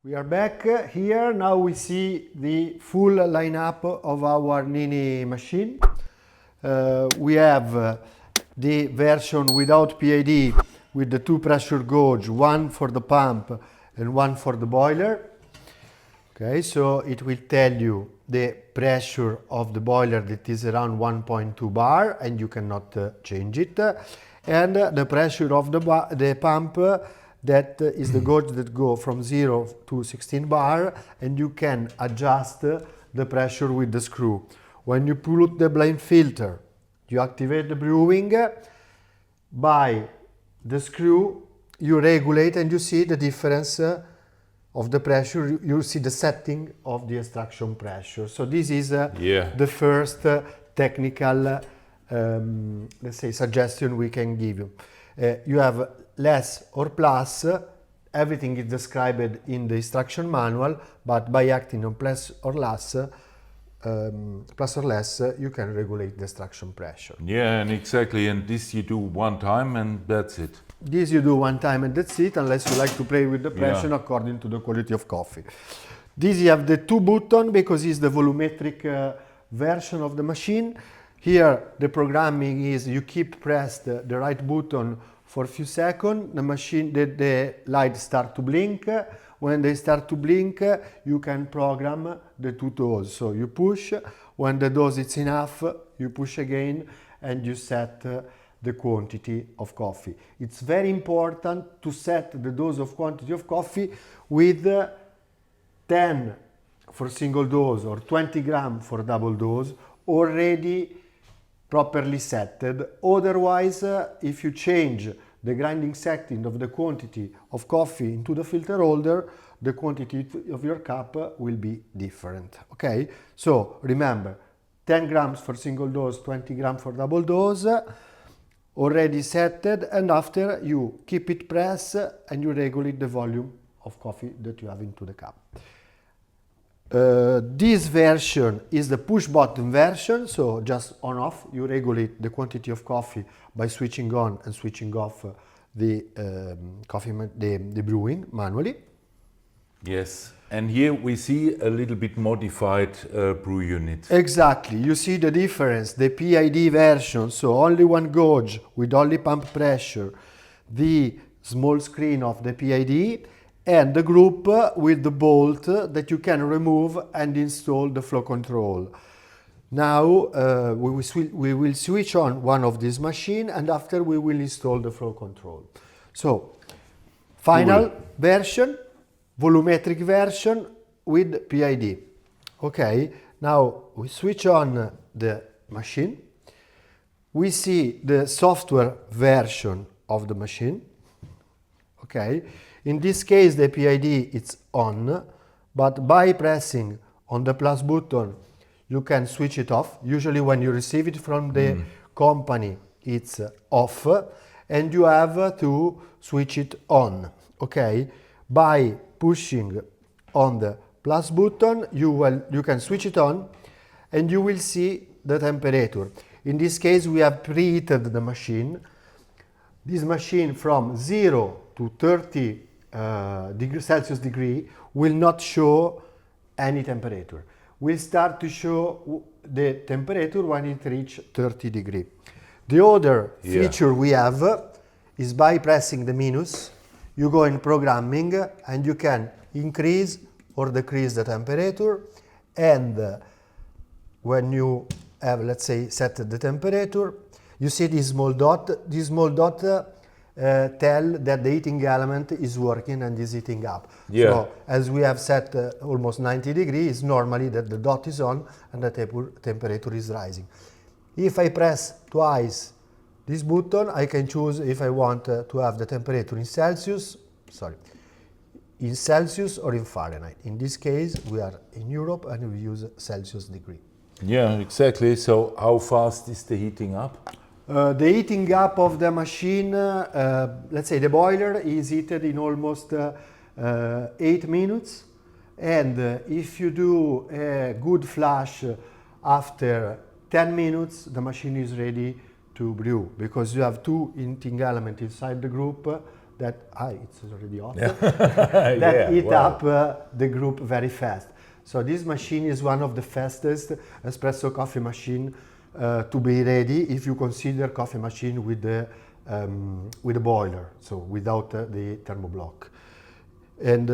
We are back here. Now we see the full lineup of our Nini machine. We have the version without PID with the two pressure gauge, one for the pump and one for the boiler. Okay, so it will tell you the pressure of the boiler that is around 1.2 bar and you cannot change it. And the pressure of the pump that is the gauge that go from 0 to 16 bar, and you can adjust the pressure with the screw. When you pull out the blind filter, you activate the brewing. By the screw, you regulate and you see the difference of the pressure. You see the setting of the extraction pressure. So this is the first technical, let's say, suggestion we can give you. You have less or plus, everything is described in the instruction manual, but by acting on plus or less, you can regulate the extraction pressure. Yeah, and exactly, and this you do one time and that's it. This you do one time and that's it, unless you like to play with the pressure according to the quality of coffee. This you have the two button because it's the volumetric version of the machine. Here the programming is you keep pressed the right button for a few seconds, the light start to blink. When they start to blink, you can program the two toes. So you push, when the dose is enough, you push again and you set the quantity of coffee. It's very important to set the dose of quantity of coffee with 10 for single dose or 20 grams for double dose already properly setted. Otherwise, if you change the grinding setting of the quantity of coffee into the filter holder, the quantity of your cup will be different. Okay, so remember, 10 grams for single dose, 20 grams for double dose, already setted, and after you keep it pressed and you regulate the volume of coffee that you have into the cup. This version is the push button version, so just on off, you regulate the quantity of coffee by switching on and switching off the brewing manually. Yes, and here we see a little bit modified brew unit. Exactly, you see the difference, the PID version, so only one gauge with only pump pressure, the small screen of the PID, and the group with the bolt that you can remove and install the flow control. Now we will switch on one of these machines and after we will install the flow control. So, final version, volumetric version with PID. Okay, now we switch on the machine. We see the software version of the machine. Okay. In this case, the PID is on, but by pressing on the plus button, you can switch it off. Usually when you receive it from the company, it's off, and you have to switch it on. Okay? By pushing on the plus button, you can switch it on, and you will see the temperature. In this case, we have preheated the machine. This machine from 0 to 30 Celsius degree will not show any temperature. Will start to show the temperature when it reaches 30 degree. The other feature we have is by pressing the minus, you go in programming and you can increase or decrease the temperature, and when you have, let's say, set the temperature, you see this small dot. This small dot tell that the heating element is working and is heating up. Yeah. So as we have set almost 90 degrees, it's normally that the dot is on and the temperature is rising. If I press twice this button, I can choose if I want to have the temperature in Celsius or in Fahrenheit. In this case, we are in Europe and we use Celsius degree. Yeah, exactly. So how fast is the heating up? The heating up of the machine, let's say the boiler is heated in almost 8 minutes, and if you do a good flush after 10 minutes, the machine is ready to brew, because you have two heating elements inside the group that it's already off. Yeah. That Yeah, heat wow. up the group very fast. So this machine is one of the fastest espresso coffee machine to be ready if you consider coffee machine with the boiler, so without the thermoblock. And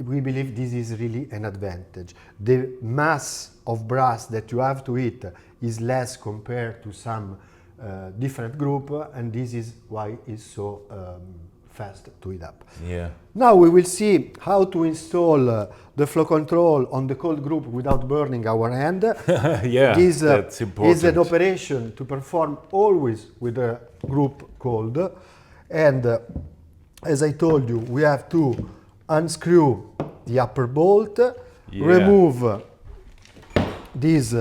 we believe this is really an advantage. The mass of brass that you have to heat is less compared to some different group, and this is why it's so fast to heat up. Yeah. Now we will see how to install the flow control on the cold group without burning our hand. Yeah, This that's important. is an operation to perform always with the group cold. And as I told you, we have to unscrew the upper bolt, remove this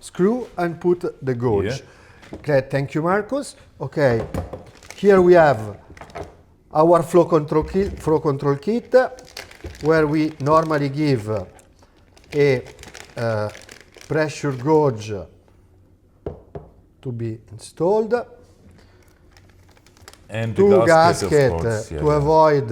screw and put the gauge. Yeah. Okay, thank you, Marcus. Okay, here we have our flow control kit, where we normally give a pressure gauge to be installed, And the two gasket, gaskets of course. to avoid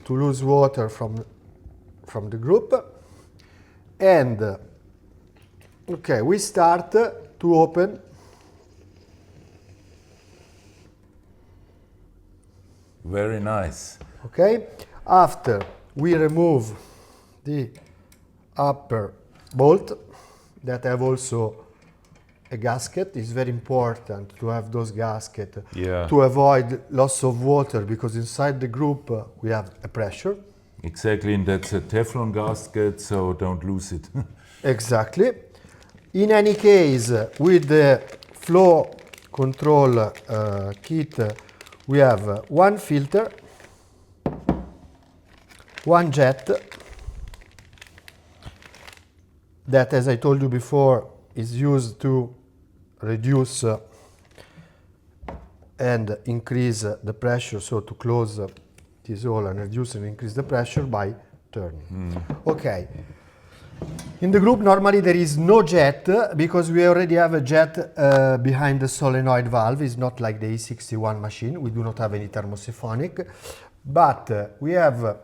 to lose water from the group, and okay, we start to open. Very nice. Okay, after we remove the upper bolt that have also a gasket. It's very important to have those gaskets to avoid loss of water, because inside the group we have a pressure. Exactly, and that's a Teflon gasket, so don't lose it. Exactly. In any case, with the flow control kit, we have one filter, one jet that, as I told you before, is used to reduce and increase the pressure, so to close this hole and reduce and increase the pressure by turning. Okay. In the group, normally there is no jet, because we already have a jet behind the solenoid valve. It's not like the E61 machine. We do not have any thermosyphonic, but we have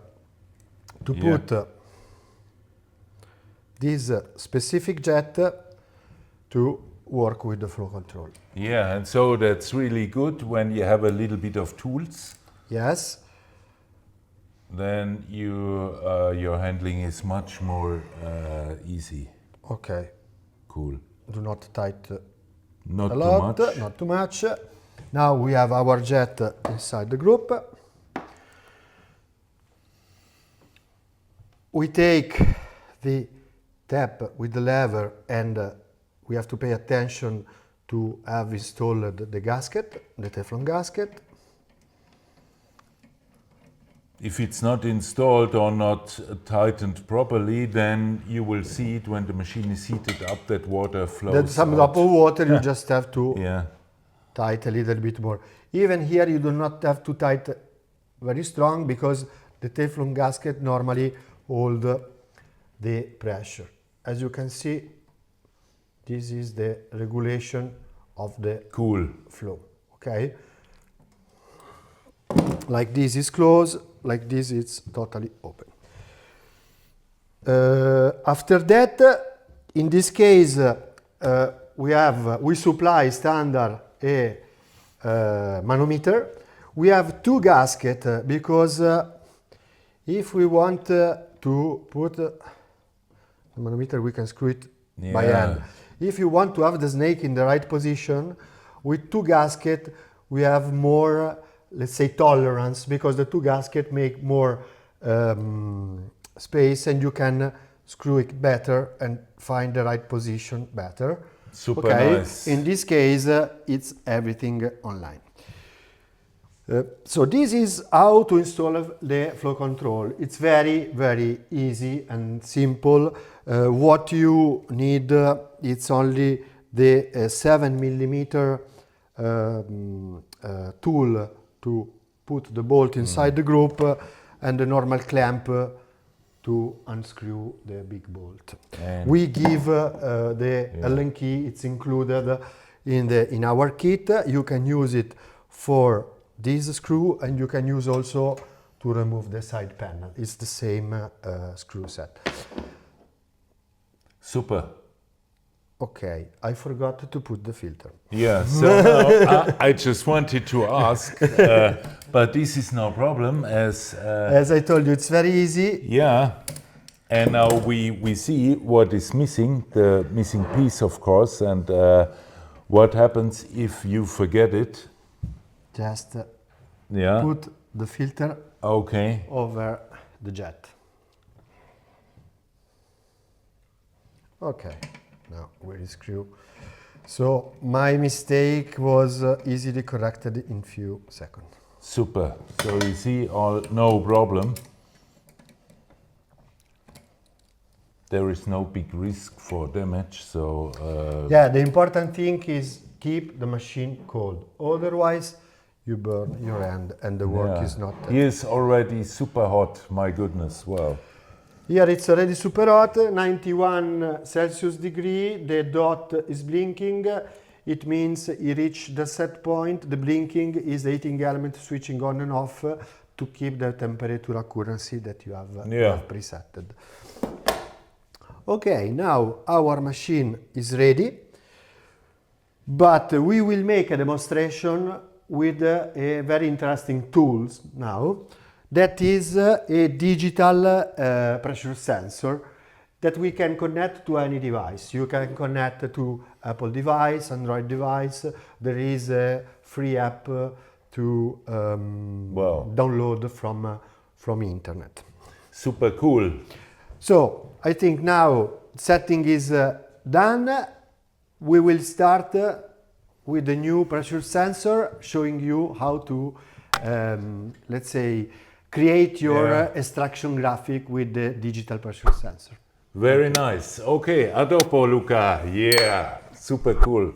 to put this specific jet to work with the flow control. Yeah, and so that's really good when you have a little bit of tools. Yes. Then your handling is much more easy. Okay. Cool. Do not tight Not a too lot, much. not too much. Now we have our jet inside the group. We take the tap with the lever, and we have to pay attention to have installed the gasket, the Teflon gasket. If it's not installed or not tightened properly, then you will see it when the machine is heated up that water flows Then some out. drop of water, you just have to Yeah. tight a little bit more. Even here you do not have to tight very strong, because the Teflon gasket normally hold the pressure. As you can see, this is the regulation of the Cool. flow. Okay? Like this is closed, like this it's totally open. After that, in this case, we supply standard a manometer. We have two gaskets because if we want to put the manometer, we can screw it by hand. If you want to have the snake in the right position, with two gaskets, we have more, let's say, tolerance, because the two gaskets make more space, and you can screw it better and find the right position better. Super okay? nice. In this case, it's everything online. So this is how to install the flow control. It's very, very easy and simple. What you need, it's only the 7 millimeter tool to put the bolt inside the group, and the normal clamp to unscrew the big bolt. And we give the Allen key. It's included in our kit. You can use it for this screw, and you can use also to remove the side panel. It's the same screw set. Super. Okay, I forgot to put the filter. Yeah, so now I just wanted to ask, but this is no problem As I told you, it's very easy. yeah, and now we see what is missing, the missing piece, of course, and what happens if you forget it. Just Yeah, put the filter okay. over the jet. Okay, now where is screw? So my mistake was easily corrected in few seconds. Super. So you see, all no problem. There is no big risk for damage, so Yeah, the important thing is keep the machine cold. Otherwise, you burn your hand and the work yeah. is not. He is already super hot, my goodness, wow. Here it's already super hot, 91 Celsius degree. The dot is blinking. It means you reach the set point. The blinking is the heating element switching on and off to keep the temperature accuracy that you have presetted. Okay, now our machine is ready, but we will make a demonstration with a very interesting tools now. That is a digital pressure sensor that we can connect to any device. You can connect to Apple device, Android device. There is a free app to download from internet. Super cool. So I think now setting is done. We will start with the new pressure sensor, showing you how to, let's say, create your extraction graphic with the digital pressure sensor. Very nice. Okay, a dopo, Luca. Yeah, super cool.